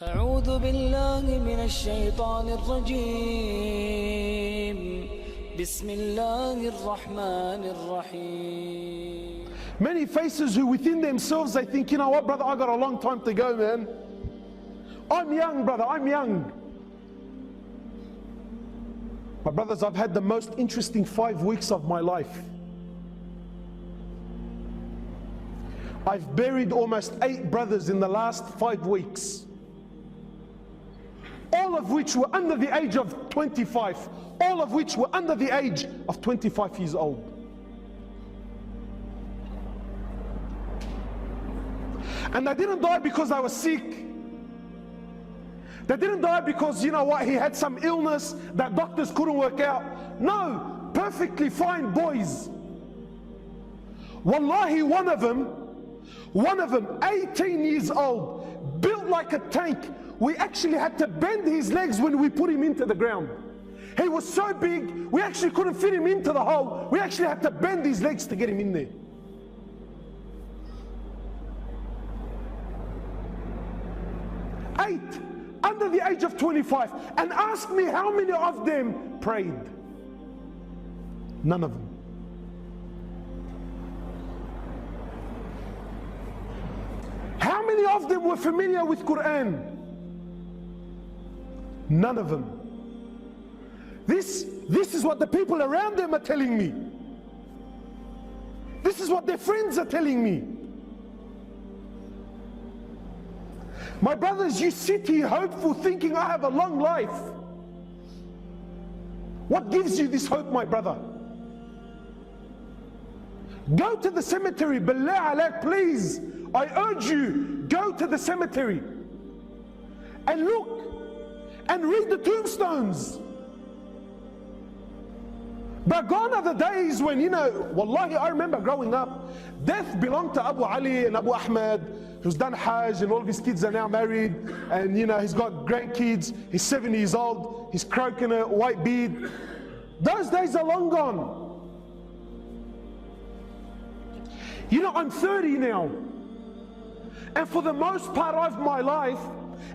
أعوذ بالله من الشيطان الرجيم بسم الله الرحمن الرحيم. Many faces who within themselves they think, you know what, brother, I got a long time to go, man. I'm young, brother, I'm young. My brothers, I've had the most interesting 5 weeks of my life. I've buried almost 8 brothers in the last 5 weeks. All of which were under the age of 25. All of which were under the age of 25 years old. And they didn't die because they were sick. They didn't die because, you know what, he had some illness that doctors couldn't work out. No, perfectly fine boys. Wallahi, one of them, 18 years old, built like a tank. We actually had to bend his legs when we put him into the ground. He was so big, we actually couldn't fit him into the hole. We actually had to bend his legs to get him in there. 8, under the age of 25. And ask me how many of them prayed. None of them. How many of them were familiar with Quran? None of them. This is what the people around them are telling me. This is what their friends are telling me. My brothers, you sit here hopeful thinking I have a long life. What gives you this hope, my brother? Go to the cemetery, billah alaik, please. I urge you, go to the cemetery and look and read the tombstones. But gone are the days when, you know, wallahi, I remember growing up, death belonged to Abu Ali and Abu Ahmed, who's done Hajj, and all of his kids are now married, and you know, he's got grandkids, he's 70 years old, he's croaking a white beard. Those days are long gone. You know, I'm 30 now, and for the most part of my life,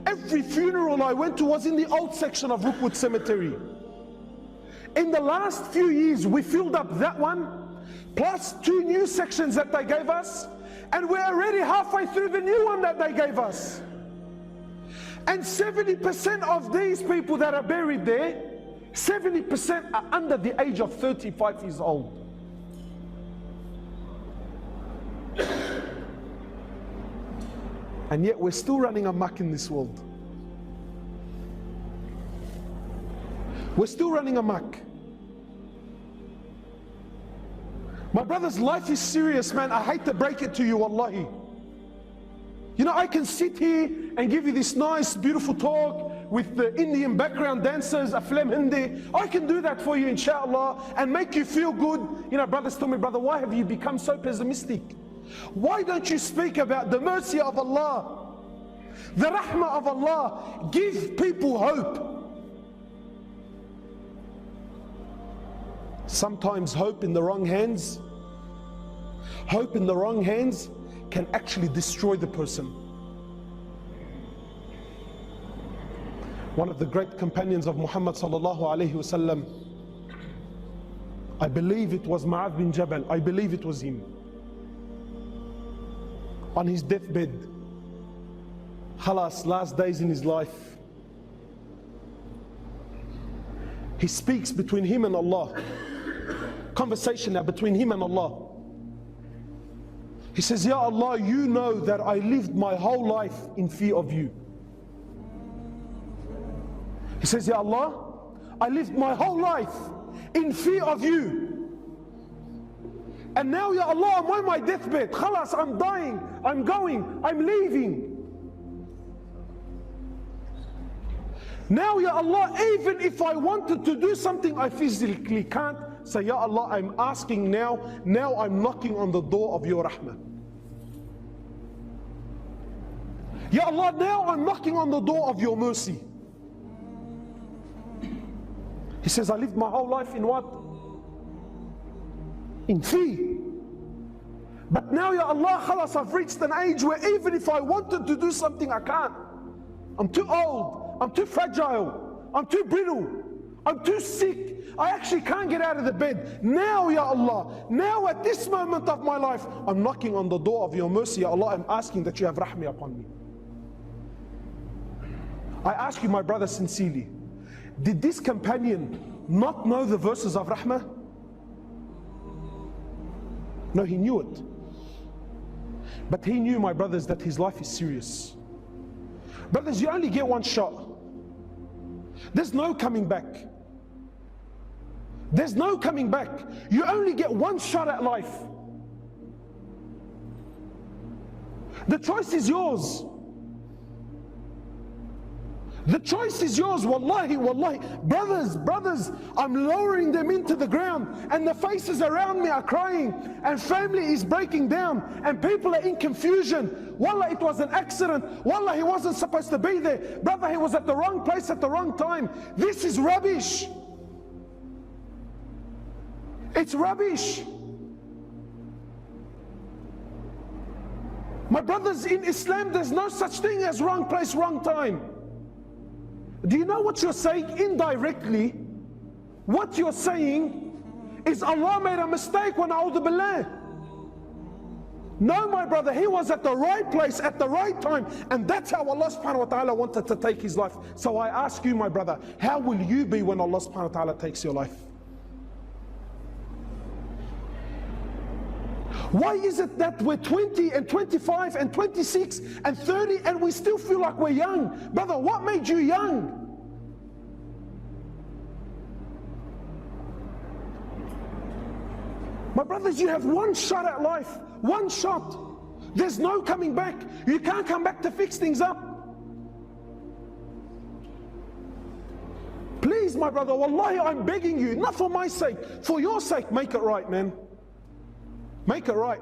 every funeral I went to was in the old section of Rookwood Cemetery. In the last few years, we filled up that one, plus 2 new sections that they gave us, and we're already halfway through the new one that they gave us. And 70% of these people that are buried there, 70% are under the age of 35 years old. And yet we're still running amok in this world. We're still running amok. My brothers, life is serious, man. I hate to break it to you, wallahi. You know, I can sit here and give you this nice, beautiful talk with the Indian background dancers, ïSLЯМ Hindi. I can do that for you, inshallah, and make you feel good. You know, brothers tell me, brother, why have you become so pessimistic? Why don't you speak about the mercy of Allah, the rahmah of Allah? Give people hope. Sometimes hope in the wrong hands, can actually destroy the person. One of the great companions of Muhammad sallallahu alaihi wasallam, I believe it was Mu'adh bin Jabal, I believe it was him, on his deathbed, khalas, last days in his life, he speaks between him and Allah, conversation now between him and Allah. He says, Ya Allah, you know that I lived my whole life in fear of you. He says, Ya Allah, I lived my whole life in fear of you. And now, Ya Allah, I'm on my deathbed. Khalas, I'm dying, I'm going, I'm leaving. Now, Ya Allah, even if I wanted to do something, I physically can't. Say, Ya Allah, I'm asking now I'm knocking on the door of your rahmah. Ya Allah, now I'm knocking on the door of your mercy. He says, I lived my whole life in what? In fear. But now, Ya Allah, khalas, I've reached an age where even if I wanted to do something, I can't. I'm too old, I'm too fragile, I'm too brittle, I'm too sick, I actually can't get out of the bed. Now, Ya Allah, now at this moment of my life, I'm knocking on the door of your mercy, Ya Allah. I'm asking that you have rahmah upon me. I ask you, my brother, sincerely, did this companion not know the verses of rahmah? No, he knew it. But he knew, my brothers, that his life is serious. Brothers, you only get one shot. There's no coming back. There's no coming back. You only get one shot at life. The choice is yours. The choice is yours, wallahi, wallahi. Brothers, I'm lowering them into the ground, and the faces around me are crying, and family is breaking down, and people are in confusion. Wallah, it was an accident. Wallah, he wasn't supposed to be there. Brother, he was at the wrong place at the wrong time. This is rubbish. It's rubbish. My brothers, in Islam, there's no such thing as wrong place, wrong time. Do you know what you're saying? Indirectly, what you're saying is Allah made a mistake when a'udhu billah. No, my brother, he was at the right place at the right time, and that's how Allah subhanahu wa ta'ala wanted to take his life. So I ask you, my brother, how will you be when Allah subhanahu wa ta'ala takes your life? Why is it that we're 20 and 25 and 26 and 30 and we still feel like we're young? Brother, what made you young? My brothers, you have one shot at life. One shot. There's no coming back. You can't come back to fix things up. Please, my brother, wallahi, I'm begging you, not for my sake, for your sake, make it right, man. Make it right.